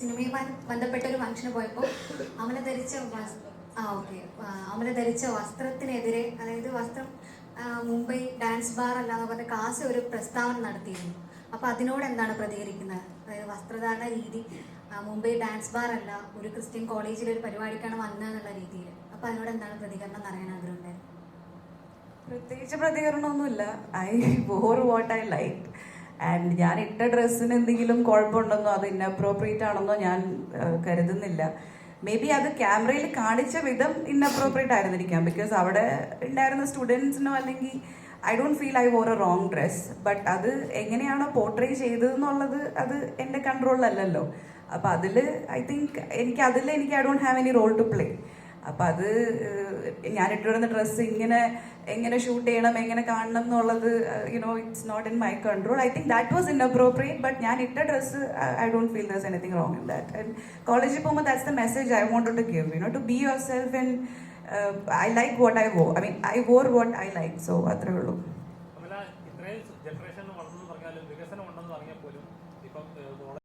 സിനിമയുമായി ബന്ധപ്പെട്ട ഒരു ഫംഗ്ഷന് പോയപ്പോൾ അവനെ ധരിച്ച അവനെ ധരിച്ച വസ്ത്രത്തിനെതിരെ, അതായത് വസ്ത്രം മുംബൈ ഡാൻസ് ബാർ അല്ലാന്ന് പറഞ്ഞ കാസ് ഒരു പ്രസ്താവന നടത്തിയിരുന്നു. അപ്പൊ അതിനോട് എന്താണ് പ്രതികരിക്കുന്നത്? അതായത് വസ്ത്രധാരണ രീതി മുംബൈ ഡാൻസ് ബാർ അല്ല, ഒരു ക്രിസ്ത്യൻ കോളേജിൽ ഒരു പരിപാടിക്കാണ് വന്നതെന്നുള്ള രീതിയിൽ. അപ്പൊ അതിനോട് എന്താണ് പ്രതികരണം എന്ന് അറിയാൻ ആഗ്രഹമുണ്ടായിരുന്നു. പ്രത്യേകിച്ച് പ്രതികരണമൊന്നുമില്ല. I wore what I like. And ഞാൻ ഇട്ട ഡ്രസ്സിന് എന്തെങ്കിലും കുഴപ്പമുണ്ടെന്നോ അത് ഇൻഅപ്രോപ്രിയേറ്റ് ആണെന്നോ ഞാൻ കരുതുന്നില്ല. മേ ബി അത് ക്യാമറയിൽ കാണിച്ച വിധം ഇൻഅപ്രോപ്രിയേറ്റ് ആയിരുന്നിരിക്കാം. ബിക്കോസ് അവിടെ ഉണ്ടായിരുന്ന സ്റ്റുഡൻസിനോ അല്ലെങ്കിൽ I don't feel I wore a wrong dress. But അത് എങ്ങനെയാണോ പോർട്രേ ചെയ്തതെന്നുള്ളത് അത് എൻ്റെ കൺട്രോളിലല്ലല്ലോ. അപ്പം അതിൽ ഐ തിങ്ക് എനിക്ക് I don't have any role to play. അപ്പം അത് ഞാൻ ഇട്ടുവരുന്ന ഡ്രസ്സ് എങ്ങനെ ഷൂട്ട് ചെയ്യണം, എങ്ങനെ കാണണം എന്നുള്ളത് it's not in my control. I think that was inappropriate. But ഞാൻ ഇട്ട dress I don't feel there's anything wrong in that. And കോളേജിൽ പോകുമ്പോൾ that's the message I wanted to give, to be yourself. And I like what I wore. I wore what I like. So അത്രേ ഉള്ളൂ. Generation വളർന്നു പറഞ്ഞാലും വികസനം ഉണ്ടെന്ന് പറഞ്ഞാൽ പോലും ഇപ്പം